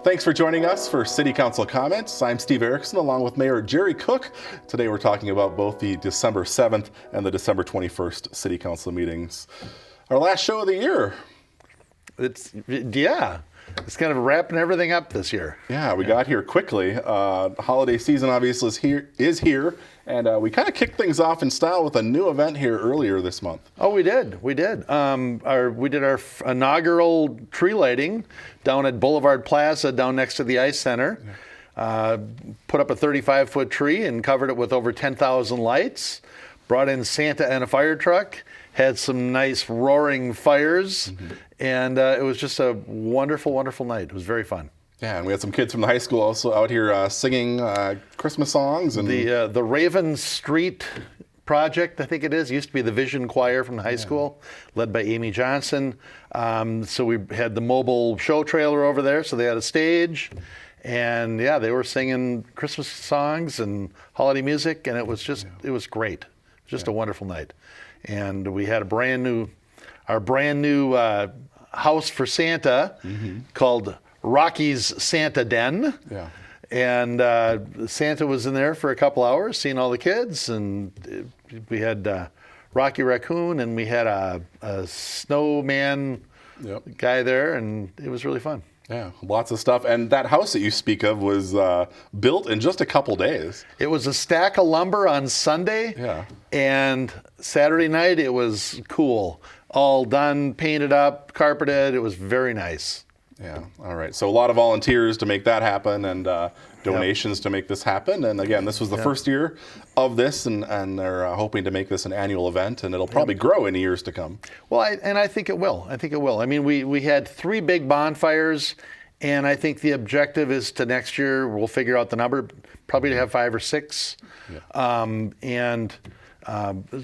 Thanks for joining us for City Council Comments. I'm Steve Erickson along with Mayor Jerry Cook. Today we're talking about both the December 7th and the December 21st City Council meetings. Our last show of the year. It's kind of wrapping everything up this year. Yeah, we got here quickly. The holiday season obviously is here, and we kind of kicked things off in style with a new event here earlier this month. Oh, we did. We did our inaugural tree lighting down at Boulevard Plaza, down next to the Ice Center. Put up a 35-foot tree and covered it with over 10,000 lights. Brought in Santa and a fire truck. Had some nice roaring fires, and it was just a wonderful, wonderful night. It was very fun. Yeah, and we had some kids from the high school also out here singing Christmas songs. And the Raven Street Project, I think it is, used to be the Vision Choir from the high school, led by Amy Johnson. So we had the mobile show trailer over there, so they had a stage. And yeah, they were singing Christmas songs and holiday music, and it was great. Just a wonderful night. And we had our brand new house for Santa called Rocky's Santa Den. Yeah. And Santa was in there for a couple hours, seeing all the kids. And we had Rocky Raccoon, and we had a snowman guy there, and it was really fun. Yeah, lots of stuff. And that house that you speak of was built in just a couple days. It was a stack of lumber on Sunday. Yeah. And Saturday night, it was cool. All done, painted up, carpeted. It was very nice. Yeah, all right. So a lot of volunteers to make that happen, and donations to make this happen. And again, this was the first year of this, and they're hoping to make this an annual event, and it'll probably grow in years to come. Well, I think it will. I mean, we had 3 big bonfires, and I think the objective is to next year, we'll figure out the number, probably to have 5 or 6. Yeah.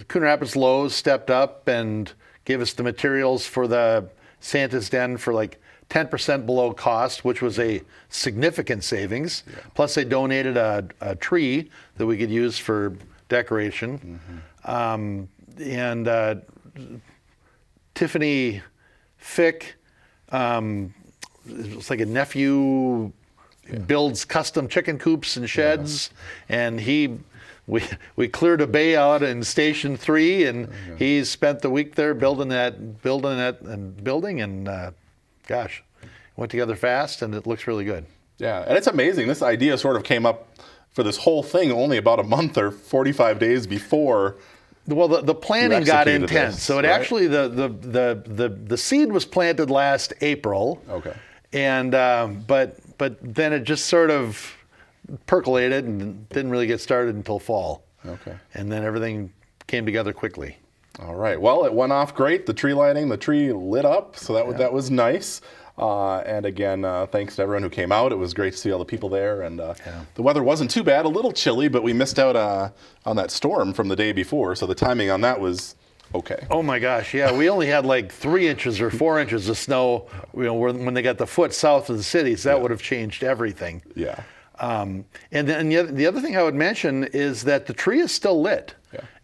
Coon Rapids Lowe's stepped up and gave us the materials for the Santa's Den for like 10% below cost, which was a significant savings. Yeah. Plus, they donated a tree that we could use for decoration. Tiffany Fick, it's like a nephew, builds custom chicken coops and sheds, and we cleared a bay out in Station 3, and he spent the week there building, and gosh, it went together fast, and it looks really good. Yeah, and it's amazing. This idea sort of came up for this whole thing only about a month or 45 days before. Well, the planning got intense. So it right? actually the seed was planted last April. Okay. And but then it just sort of percolated and didn't really get started until fall. Okay. And then everything came together quickly. All right. Well, it went off great. The tree lighting, the tree lit up, so that was nice. And again, thanks to everyone who came out. It was great to see all the people there. And the weather wasn't too bad. A little chilly, but we missed out on that storm from the day before. So the timing on that was okay. Oh my gosh, yeah. We only had like 3 inches or 4 inches of snow. When they got the foot south of the cities, that would have changed everything. Yeah. And then the other thing I would mention is that the tree is still lit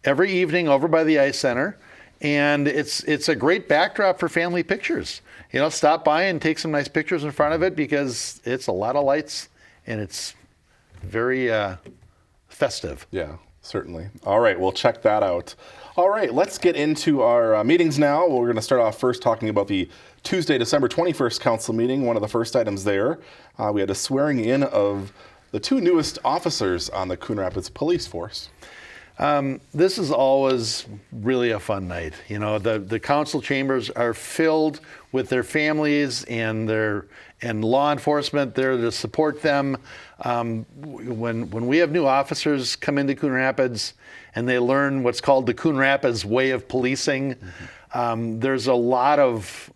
every evening over by the Ice Center, and it's a great backdrop for family pictures. Stop by and take some nice pictures in front of it, because it's a lot of lights and it's very festive. Yeah, certainly. All right, we'll check that out. All right, let's get into our meetings now. We're going to start off first talking about the Tuesday, December 21st council meeting. One of the first items there, we had a swearing in of the 2 newest officers on the Coon Rapids Police Force. This is always really a fun night. The council chambers are filled with their families and law enforcement there to support them. When we have new officers come into Coon Rapids and they learn what's called the Coon Rapids way of policing, there's a lot of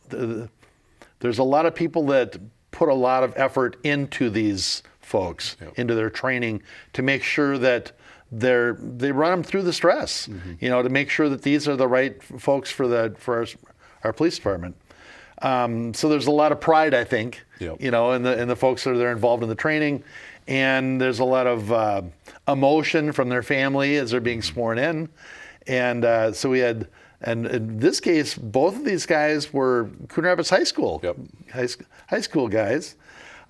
people that put a lot of effort into these folks, into their training, to make sure that they run them through the stress, to make sure that these are the right folks for our police department. So there's a lot of pride, I think, in the folks that are involved in the training, and there's a lot of emotion from their family as they're being sworn in, and so we had. And in this case, both of these guys were Coon Rapids High School, high school guys.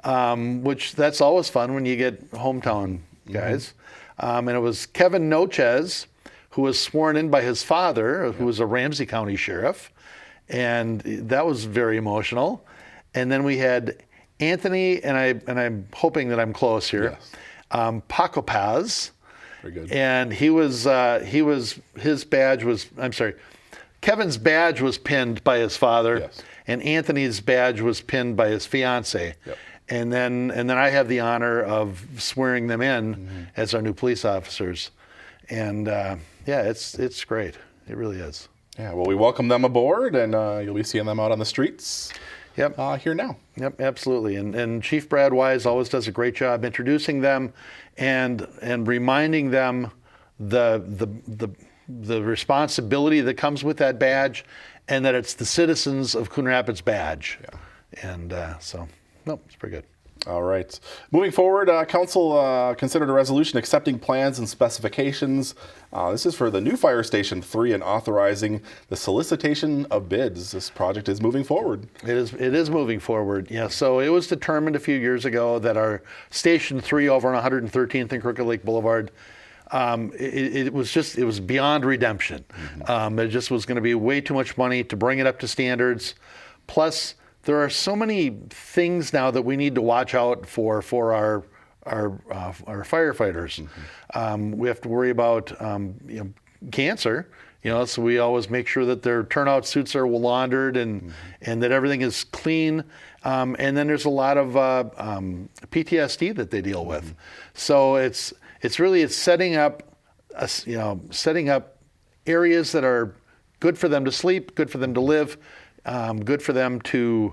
which that's always fun when you get hometown guys. And it was Kevin Nochez, who was sworn in by his father, who was a Ramsey County sheriff. And that was very emotional. And then we had Anthony, and I'm hoping that I'm close here, Paco Paz. Very good. And his badge was, I'm sorry, Kevin's badge was pinned by his father, and Anthony's badge was pinned by his fiance. Yep. And then I have the honor of swearing them in as our new police officers. And it's great. It really is. Yeah, well, we welcome them aboard, and you'll be seeing them out on the streets. Yep. Here now. Yep, absolutely. And Chief Brad Wise always does a great job introducing them and reminding them the responsibility that comes with that badge, and that it's the citizens of Coon Rapids badge. Yeah. And it's pretty good. All right. Moving forward, Council considered a resolution accepting plans and specifications. This is for the new Fire Station 3 and authorizing the solicitation of bids. This project is moving forward. It is moving forward. Yeah. So it was determined a few years ago that our Station 3 over on 113th and Crooked Lake Boulevard, it was beyond redemption. It just was going to be way too much money to bring it up to standards. Plus, there are so many things now that we need to watch out for our firefighters. We have to worry about cancer. So we always make sure that their turnout suits are well laundered and that everything is clean. And then there's a lot of PTSD that they deal with. So it's setting up areas that are good for them to sleep, good for them to live. Good for them to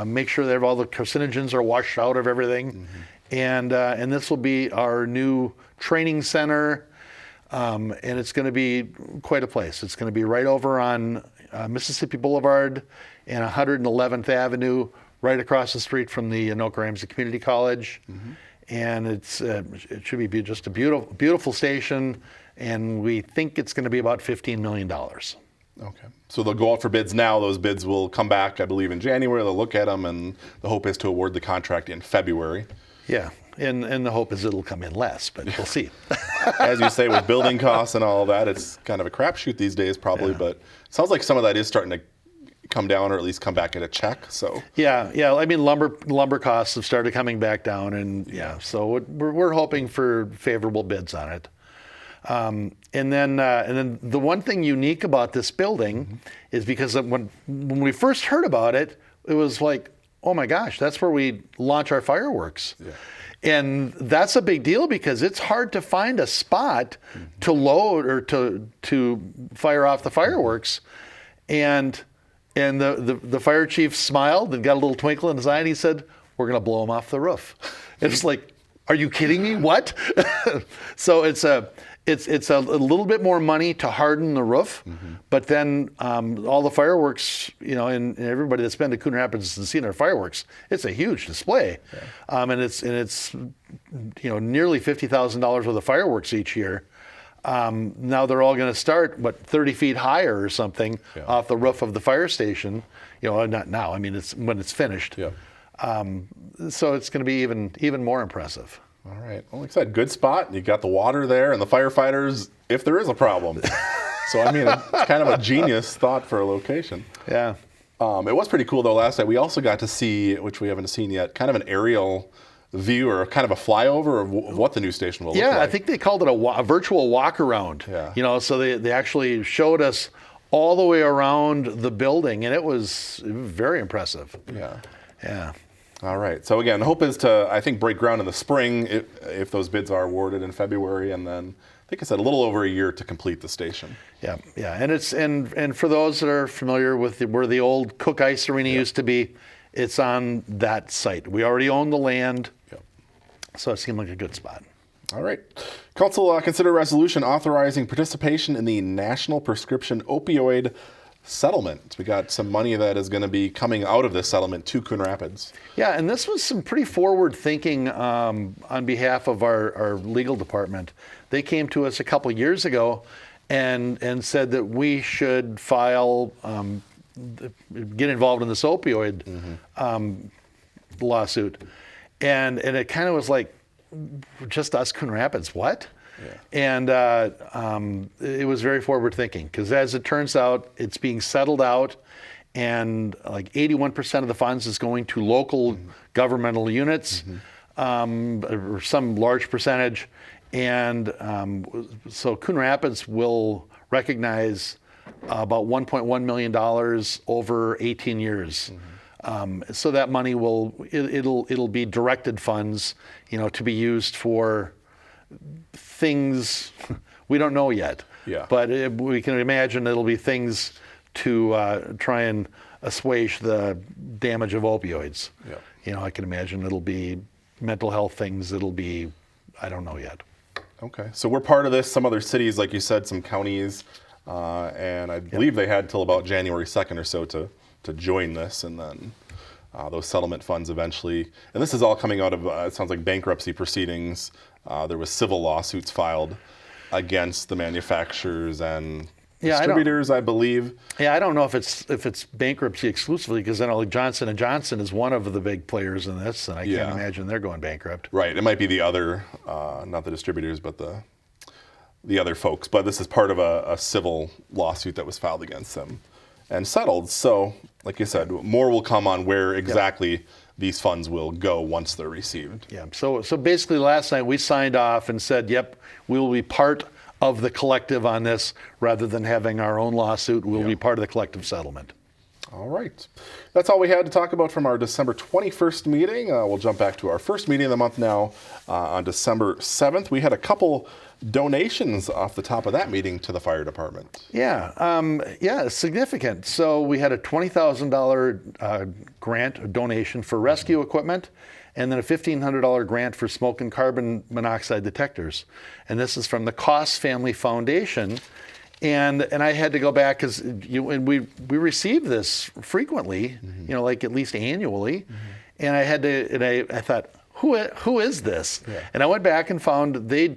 make sure that all the carcinogens are washed out of everything. And this will be our new training center, and it's going to be quite a place. It's going to be right over on Mississippi Boulevard and 111th Avenue, right across the street from the Anoka Ramsey Community College. And it should be just a beautiful station, and we think it's going to be about $15 million. Okay. So they'll go out for bids now. Those bids will come back, I believe, in January. They'll look at them, and the hope is to award the contract in February. Yeah, and the hope is it'll come in less, but we'll see. As you say, with building costs and all that, it's kind of a crapshoot these days probably, but it sounds like some of that is starting to come down, or at least come back at a check. So yeah. I mean, lumber costs have started coming back down, and so we're hoping for favorable bids on it. And then the one thing unique about this building is because when we first heard about it, it was like, oh my gosh, that's where we launch our fireworks. Yeah. And that's a big deal because it's hard to find a spot to load or to fire off the fireworks. And the fire chief smiled and got a little twinkle in his eye, and he said, "We're going to blow them off the roof." It's like, are you kidding me? What? So it's a little bit more money to harden the roof, but then all the fireworks, and everybody that's been to Coon Rapids and seen our fireworks, it's a huge display, and it's nearly $50,000 worth of fireworks each year. Now they're all going to start 30 feet higher or something off the roof of the fire station. Not now. I mean, it's when it's finished. Yeah. So it's going to be even more impressive. All right. Well, like I said, good spot. You got the water there and the firefighters if there is a problem. So, I mean, it's kind of a genius thought for a location. Yeah. It was pretty cool, though, last night. We also got to see, which we haven't seen yet, kind of an aerial view or kind of a flyover of what the new station will look like. Yeah, I think they called it a virtual walk around. Yeah. So they actually showed us all the way around the building, and it was very impressive. Yeah. Yeah. All right. So again, the hope is to, I think, break ground in the spring if those bids are awarded in February, and then I think I said a little over a year to complete the station. Yeah, and it's and for those that are familiar with where the old Cook Ice Arena used to be, it's on that site. We already own the land, so it seemed like a good spot. All right. Council consider a resolution authorizing participation in the National Prescription Opioid Settlement. We got some money that is going to be coming out of this settlement to Coon Rapids. Yeah, and this was some pretty forward thinking on behalf of our legal department. They came to us a couple years ago and said that we should file, get involved in this opioid lawsuit. And it kind of was like, just us, Coon Rapids, what? Yeah. And it was very forward thinking, because as it turns out, it's being settled out, and like 81% of the funds is going to local governmental units, or some large percentage. And so Coon Rapids will recognize about $1.1 million over 18 years. So that money it'll be directed funds, to be used for things we don't know yet. Yeah. But we can imagine it'll be things to try and assuage the damage of opioids. Yeah. I can imagine it'll be mental health things. It'll be, I don't know yet. Okay. So we're part of this. Some other cities, like you said, some counties, and I believe they had till about January 2nd or so to join this, and then those settlement funds eventually. And this is all coming out of, it sounds like, bankruptcy proceedings. There was civil lawsuits filed against the manufacturers and distributors, I believe. Yeah, I don't know if it's bankruptcy exclusively, because I know Johnson & Johnson is one of the big players in this, and I can't imagine they're going bankrupt. Right. It might be the other, not the distributors, but the other folks. But this is part of a civil lawsuit that was filed against them and settled. So, like you said, more will come on where exactly these funds will go once they're received. Yeah. So basically, last night we signed off and said, yep, we will be part of the collective on this, rather than having our own lawsuit. We'll be part of the collective settlement. All right. That's all we had to talk about from our December 21st meeting. We'll jump back to our first meeting of the month now. On December 7th, we had a couple donations off the top of that meeting to the fire department. Yeah, significant. So we had a $20,000 grant donation for rescue equipment, and then a $1,500 grant for smoke and carbon monoxide detectors. And this is from the Koss Family Foundation. And I had to go back, because we receive this frequently, like at least annually. And I had to, and I thought, who is this? Yeah. And I went back and found they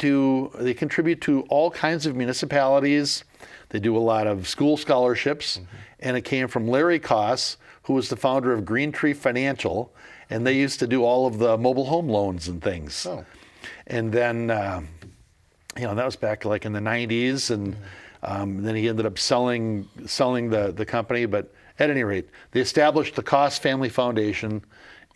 contribute to all kinds of municipalities. They do a lot of school scholarships. And it came from Larry Koss, who was the founder of Green Tree Financial. And they used to do all of the mobile home loans and things. Oh. And then, that was back like in the 90s. And then he ended up selling the company. But at any rate, they established the Koss Family Foundation,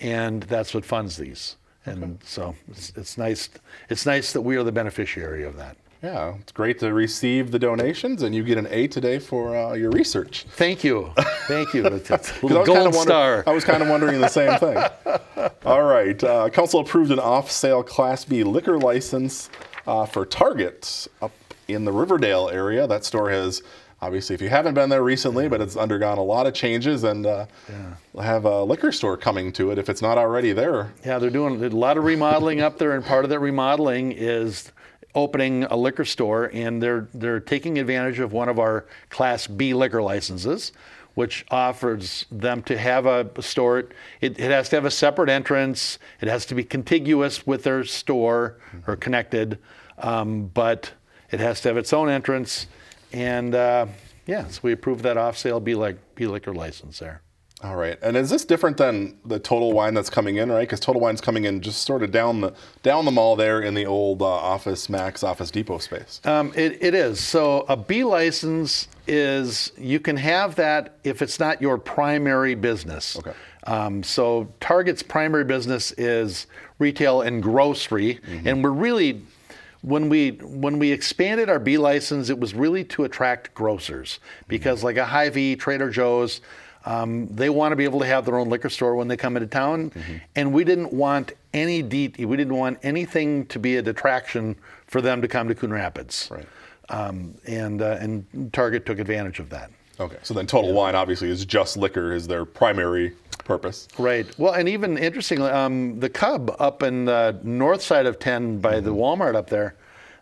and that's what funds these. And so it's nice. It's nice that we are the beneficiary of that. Yeah, it's great to receive the donations, and you get an A today for your research. Thank you. It's a gold star. I was kind of wondering the same thing. All right. Council approved an off-sale Class B liquor license for Target up in the Riverdale area. That store has, obviously, if you haven't been there recently, but it's undergone a lot of changes, and we'll have a liquor store coming to it if it's not already there. Yeah, they're doing a lot of remodeling up there, and part of that remodeling is opening a liquor store, and they're taking advantage of one of our Class B liquor licenses, which offers them to have a store. It has to have a separate entrance. It has to be contiguous with their store or connected, but it has to have its own entrance. And so we approved that off-sale B liquor license there. All right. And is this different than the Total Wine that's coming in, right? Because Total Wine's coming in just sort of down the mall there in the old Office Depot space. It is. So a B license is, you can have that if it's not your primary business. Okay. So Target's primary business is retail and grocery, and we're really, when we expanded our B license, it was really to attract grocers, because like a Hy-Vee, Trader Joe's, they want to be able to have their own liquor store when they come into town, and we didn't want anything to be a detraction for them to come to Coon Rapids. Right. And Target took advantage of that. Okay. So then Total Wine obviously is just liquor is their primary purpose. Right. Well, and even interestingly, the Cub up in the north side of 10 by the Walmart up there,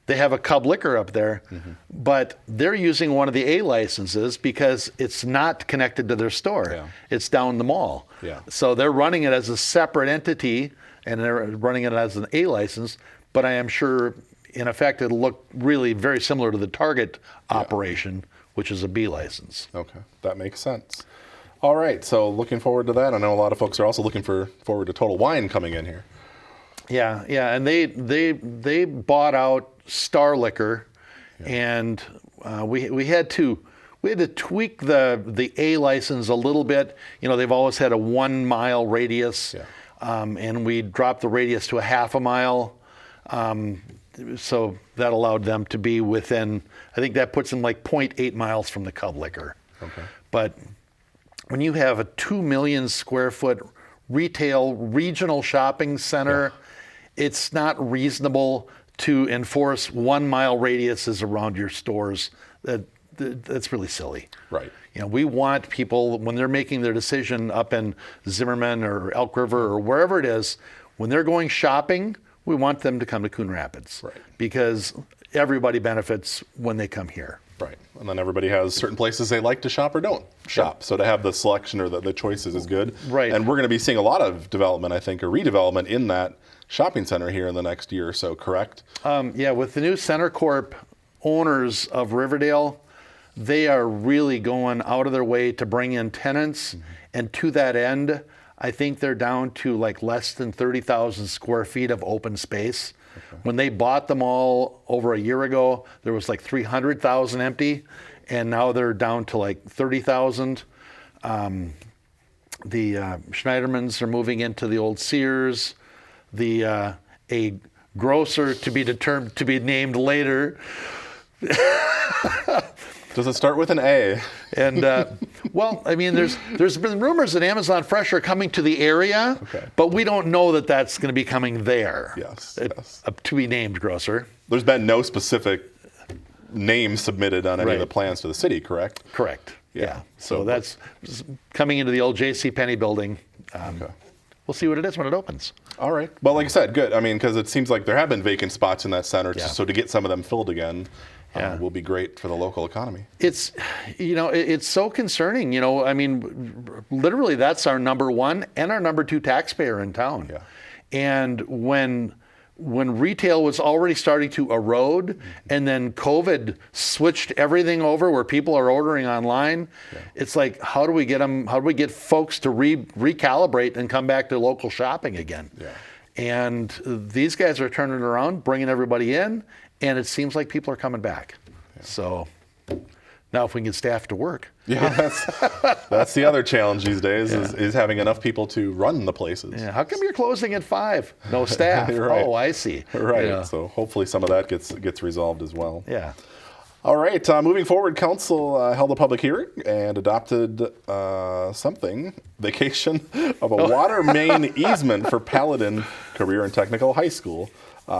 they have a Cub liquor up there, but they're using one of the A licenses because it's not connected to their store. Yeah. It's down the mall. Yeah. So they're running it as a separate entity, and they're running it as an A license, but I am sure, in effect, it'll look really very similar to the Target operation, which is a B license. Okay. That makes sense. All right. So looking forward to that. I know a lot of folks are also looking forward to Total Wine coming in here. Yeah, yeah, and they bought out Star Liquor, and we had to tweak the A license a little bit. You know, they've always had a 1 mile radius, and we dropped the radius to a half a mile. So that allowed them to be within. I think that puts them like 0.8 miles from the Cub Liquor. Okay. But when you have a 2 million square foot retail regional shopping center, it's not reasonable to enforce 1 mile radiuses around your stores. That's really silly. Right. You know, we want people, when they're making their decision up in Zimmerman or Elk River or wherever it is, when they're going shopping, we want them to come to Coon Rapids. Right. Because everybody benefits when they come here. Right. And then everybody has certain places they like to shop or don't shop. So to have the selection or the choices is good. Right. And we're going to be seeing a lot of development, I think, or redevelopment in that shopping center here in the next year or so, correct? Yeah, with the new Center Corp owners of Riverdale, they are really going out of their way to bring in tenants. And to that end, I think they're down to like less than 30,000 square feet of open space. Okay. When they bought them all over a year ago, there was like 300,000 empty, and now they're down to like 30,000. The Schneidermans are moving into the old Sears. A grocer to be named later. Does it start with an A? And well, I mean, there's been rumors that Amazon Fresh are coming to the area, but we don't know that that's going to be coming there. Yes. A to be named grocer. There's been no specific name submitted on any of the plans to the city, correct? Correct. Yeah. So So, that's coming into the old J.C. Penney building. Okay. We'll see what it is when it opens. All right. Well, like I said, good. I mean, because it seems like there have been vacant spots in that center, Yeah. so to get some of them filled again Yeah. will be great for the local economy. It's, you know, it's so concerning. You know, I mean, literally, that's our number one and our number two taxpayer in town. Yeah. And when retail was already starting to erode, and then COVID switched everything over where people are ordering online, it's like, how do we get folks to recalibrate and come back to local shopping again? Yeah. And these guys are turning it around, bringing everybody in, and it seems like people are coming back. So now if we can get staff to work. Yeah, that's the other challenge these days is having enough people to run the places. Yeah. How come you're closing at 5? No staff. Right. Oh, I see. Right. Yeah. So hopefully some of that gets resolved as well. Yeah. All right. Moving forward, council held a public hearing and adopted vacation of a water main easement for Paladin Career and Technical High School.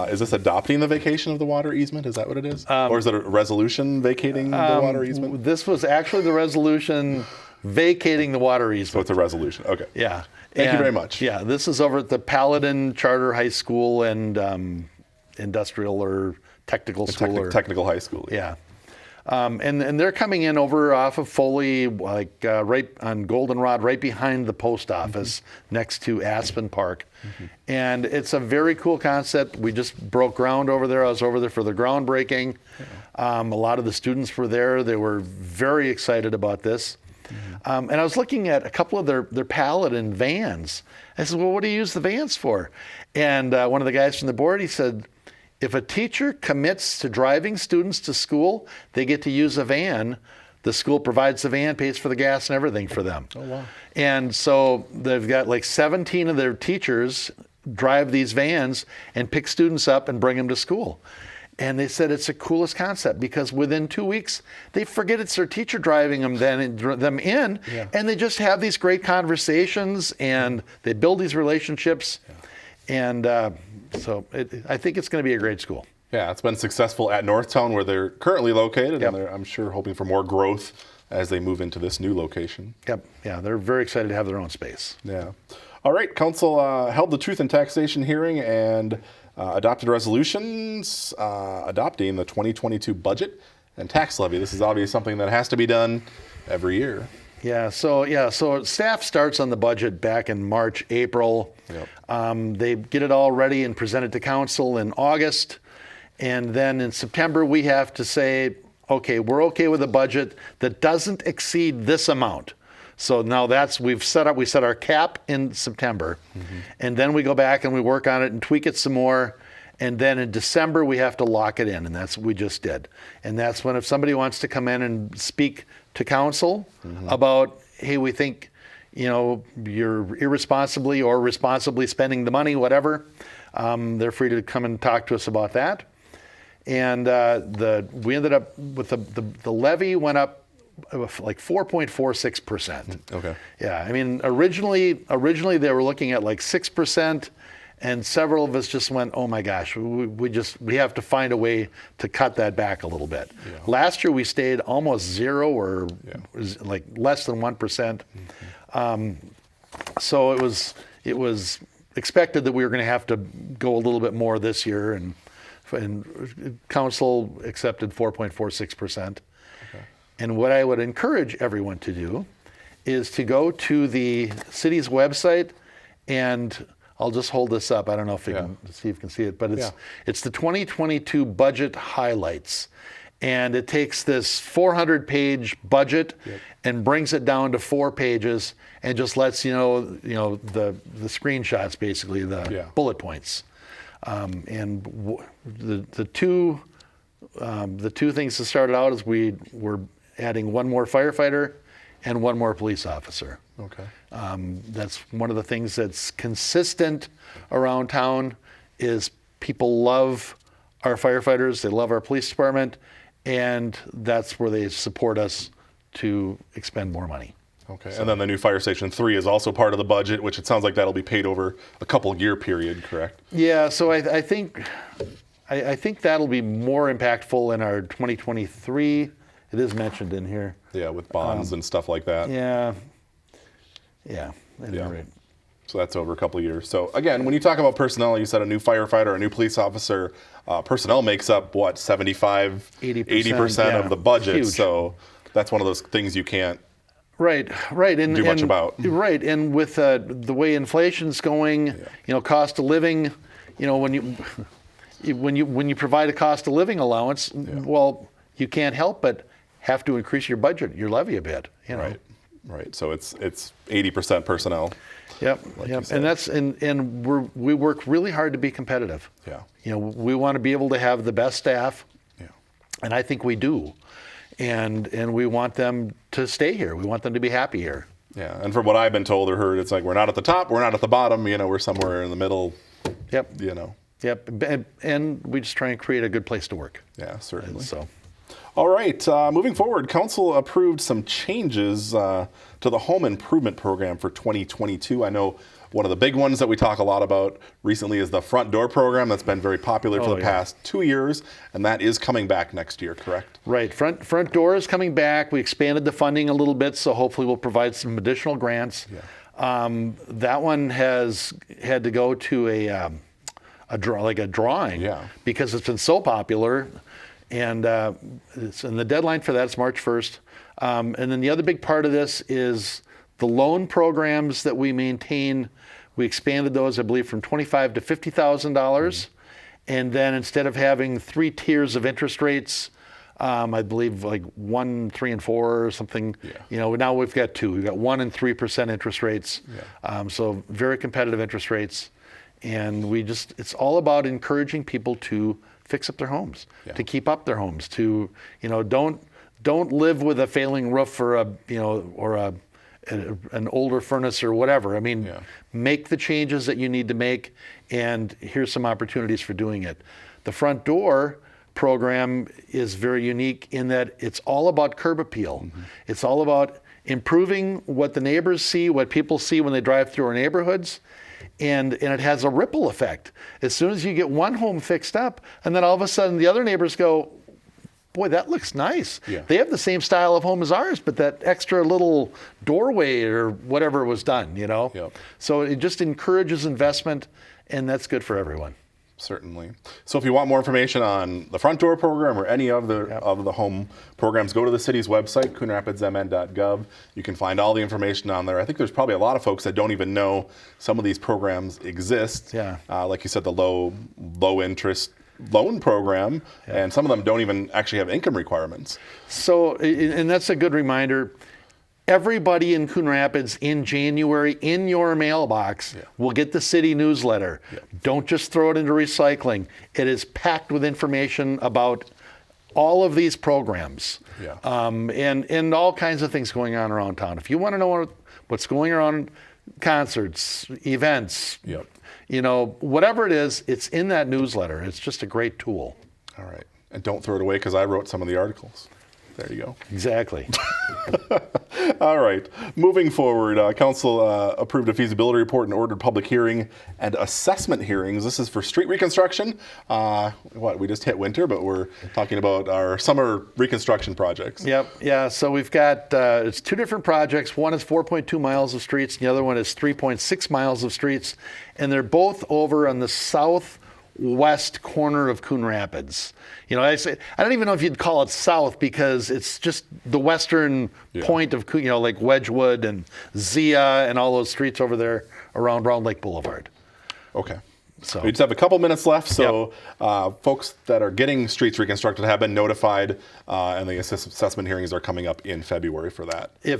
Is this adopting the vacation of the water easement? Is that what it is? Or is it a resolution vacating the water easement? This was actually the resolution vacating the water easement. So it's a resolution. Okay. Yeah. Thank you very much. Yeah, this is over at the Paladin Charter High School and Industrial or Technical School. Technical High School. Yeah. And they're coming in over off of Foley, like right on Goldenrod, right behind the post office, next to Aspen Park. And it's a very cool concept. We just broke ground over there. I was over there for the groundbreaking. A lot of the students were there. They were very excited about this. And I was looking at a couple of their Paladin vans. I said, well, what do you use the vans for? And one of the guys from the board, he said, if a teacher commits to driving students to school, they get to use a van. The school provides the van, pays for the gas and everything for them. Oh, wow. And so they've got like 17 of their teachers drive these vans and pick students up and bring them to school. And they said it's the coolest concept because within 2 weeks, they forget it's their teacher driving them in, and they just have these great conversations and they build these relationships. And so I think it's going to be a great school. Yeah, it's been successful at Northtown where they're currently located, and they're, I'm sure, hoping for more growth as they move into this new location. Yep. Yeah, they're very excited to have their own space. Yeah. All right, council held the Truth and Taxation hearing and adopted resolutions adopting the 2022 budget and tax levy. This is obviously something that has to be done every year. So staff starts on the budget back in March, April. Yep. They get it all ready and present it to council in August. And then in September, we have to say, okay, we're okay with a budget that doesn't exceed this amount. So now we set our cap in September, and then we go back and we work on it and tweak it some more. And then in December, we have to lock it in, and that's what we just did. And that's when if somebody wants to come in and speak to council about, hey, we think, you're irresponsibly or responsibly spending the money, whatever, they're free to come and talk to us about that. And we ended up with the levy went up like 4.46%. Okay. Yeah, I mean, originally they were looking at like 6%. And several of us just went, oh my gosh, we have to find a way to cut that back a little bit. Yeah. Last year we stayed almost zero or like less than 1%. So it was expected that we were going to have to go a little bit more this year, and council accepted 4.46%. Okay. And what I would encourage everyone to do is to go to the city's website, and I'll just hold this up. I don't know if you can see if you can see it, but it's the 2022 budget highlights. And it takes this 400-page budget and brings it down to 4 pages and just lets you know the screenshots, basically the bullet points. And the two things that started out is we were adding one more firefighter and one more police officer. Okay. That's one of the things that's consistent around town is people love our firefighters, they love our police department, and that's where they support us to expend more money. Okay. So, and then the new fire station 3 is also part of the budget, which it sounds like that'll be paid over a couple year period, correct? Yeah, so I think that'll be more impactful in our 2023. It is mentioned in here. Yeah, with bonds and stuff like that. Yeah. Right. So that's over a couple of years. So again, when you talk about personnel, you said a new firefighter, a new police officer, personnel makes up what, 80% of the budget. Huge. So that's one of those things you can't do much about. Right, and with the way inflation's going, cost of living, when you provide a cost of living allowance, well, you can't help but have to increase your budget, your levy a bit. Right. So it's 80% personnel. Yep. And we work really hard to be competitive. Yeah. We want to be able to have the best staff. Yeah. And I think we do. And we want them to stay here. We want them to be happy here. Yeah. And from what I've been told or heard, it's like we're not at the top, we're not at the bottom. We're somewhere in the middle. Yep. Yep. And we just try and create a good place to work. Yeah, certainly. And so. All right, moving forward, Council approved some changes to the home improvement program for 2022. I know one of the big ones that we talk a lot about recently is the front door program that's been very popular for the past 2 years, and that is coming back next year, correct? Right, front door is coming back. We expanded the funding a little bit, so hopefully we'll provide some additional grants. Yeah. That one has had to go to a drawing because it's been so popular. And the deadline for that is March 1st. And then the other big part of this is the loan programs that we maintain. We expanded those, I believe, from $25,000 to $50,000. And then instead of having 3 tiers of interest rates, I believe like 1, 3, and 4 or something. Yeah. Now we've got 2. We've got 1% and 3% interest rates. Yeah. So very competitive interest rates. And it's all about encouraging people to fix up their homes, to keep up their homes, to don't live with a failing roof or an older furnace or whatever. I mean, make the changes that you need to make, and here's some opportunities for doing it. The front door program is very unique in that it's all about curb appeal. Mm-hmm. It's all about improving what the neighbors see, what people see when they drive through our neighborhoods. And it has a ripple effect. As soon as you get one home fixed up, and then all of a sudden the other neighbors go, boy, that looks nice. Yeah. They have the same style of home as ours, but that extra little doorway or whatever was done, Yep. So it just encourages investment, and that's good for everyone. Certainly. So if you want more information on the front door program or any of the home programs, go to the city's website, coonrapidsmn.gov. You can find all the information on there. I think there's probably a lot of folks that don't even know some of these programs exist. Yeah. Like you said, the low interest loan program, and some of them don't even actually have income requirements. So, and that's a good reminder. Everybody in Coon Rapids in January in your mailbox will get the city newsletter. Don't just throw it into recycling. It is packed with information about all of these programs and all kinds of things going on around town. If you want to know what's going on, concerts, events, whatever it is, it's in that newsletter. It's just a great tool. All right. And don't throw it away because I wrote some of the articles. There you go. Exactly. All right. Moving forward, Council approved a feasibility report and ordered public hearing and assessment hearings. This is for street reconstruction. We just hit winter, but we're talking about our summer reconstruction projects. Yep. Yeah. So we've got it's 2 different projects. One is 4.2 miles of streets, and the other one is 3.6 miles of streets, and they're both over on the southwest corner of Coon Rapids. I don't even know if you'd call it south because it's just the western point of Coon, like Wedgwood and Zia and all those streets over there around Round Lake Boulevard. Okay. So we just have a couple minutes left. So folks that are getting streets reconstructed have been notified, and the assessment hearings are coming up in February for that. And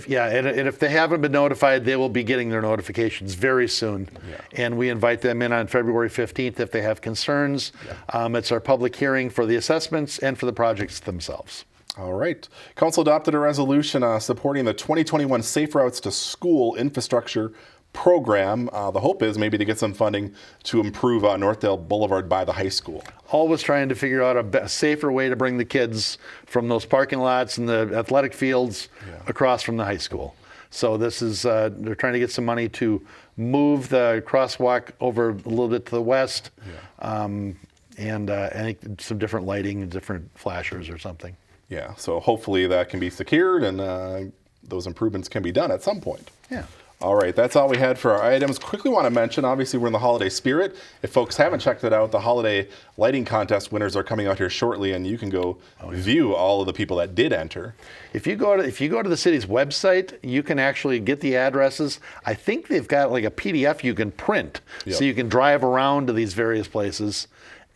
if they haven't been notified, they will be getting their notifications very soon. And we invite them in on February 15th if they have concerns. It's our public hearing for the assessments and for the projects themselves. All right. Council adopted a resolution supporting the 2021 Safe Routes to School infrastructure program. The hope is maybe to get some funding to improve Northdale Boulevard by the high school. Always trying to figure out a safer way to bring the kids from those parking lots and the athletic fields across from the high school. So this is, they're trying to get some money to move the crosswalk over a little bit to the west, and I think some different lighting and different flashers or something. Yeah, so hopefully that can be secured and those improvements can be done at some point. Yeah. All right, that's all we had for our items. Quickly want to mention, obviously we're in the holiday spirit. If folks haven't checked it out, the holiday lighting contest winners are coming out here shortly, and you can go view all of the people that did enter. If you go to the city's website, you can actually get the addresses. I think they've got like a PDF you can print, so you can drive around to these various places.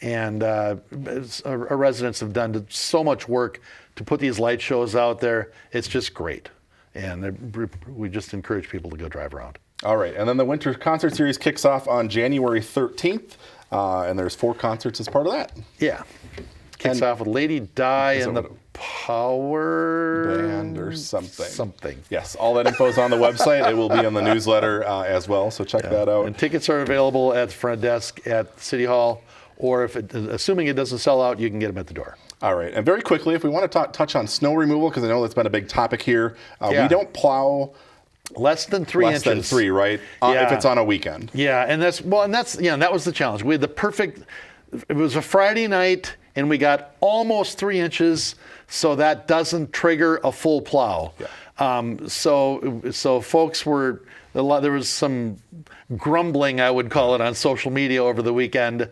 And our residents have done so much work to put these light shows out there. It's just great. And we just encourage people to go drive around. All right, and then the Winter Concert Series kicks off on January 13th, and there's 4 concerts as part of that. Yeah. Kicks off with Lady Di and the Power Band or something. Yes, all that info is on the website. It will be on the newsletter as well, so check that out. And tickets are available at the front desk at City Hall, or assuming it doesn't sell out, you can get them at the door. All right, and very quickly, if we want to touch on snow removal, because I know that's been a big topic here, we don't plow less than 3 inches. Less than 3, right? If it's on a weekend. Yeah, and that was the challenge. We had it was a Friday night, and we got almost 3 inches, so that doesn't trigger a full plow. Yeah. So folks there was some grumbling, I would call it, on social media over the weekend.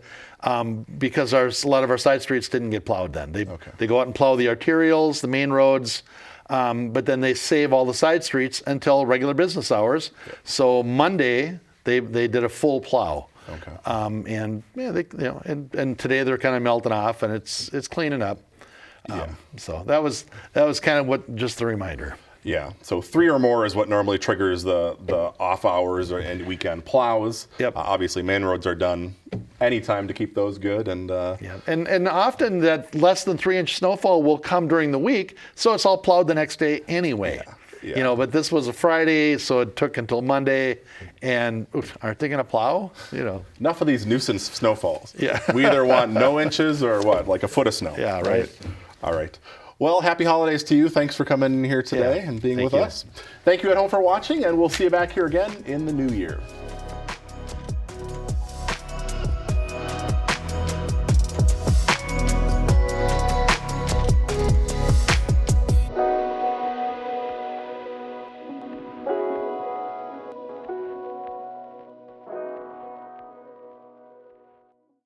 Because a lot of our side streets didn't get plowed then. They go out and plow the arterials, the main roads, but then they save all the side streets until regular business hours. Yeah. So Monday they did a full plow. Okay. And today they're kind of melting off and it's cleaning up. So that was kind of just the reminder. Yeah, so 3 or more is what normally triggers the off hours and weekend plows. Yep. Obviously, main roads are done anytime to keep those good. And often that less than 3 inch snowfall will come during the week, so it's all plowed the next day anyway. Yeah. But this was a Friday, so it took until Monday, and aren't they going to plow? Enough of these nuisance snowfalls. Yeah. We either want no inches or what, like a foot of snow. Yeah, right. All right. Well, happy holidays to you. Thanks for coming in here today and being with us. Thank you at home for watching, and we'll see you back here again in the new year.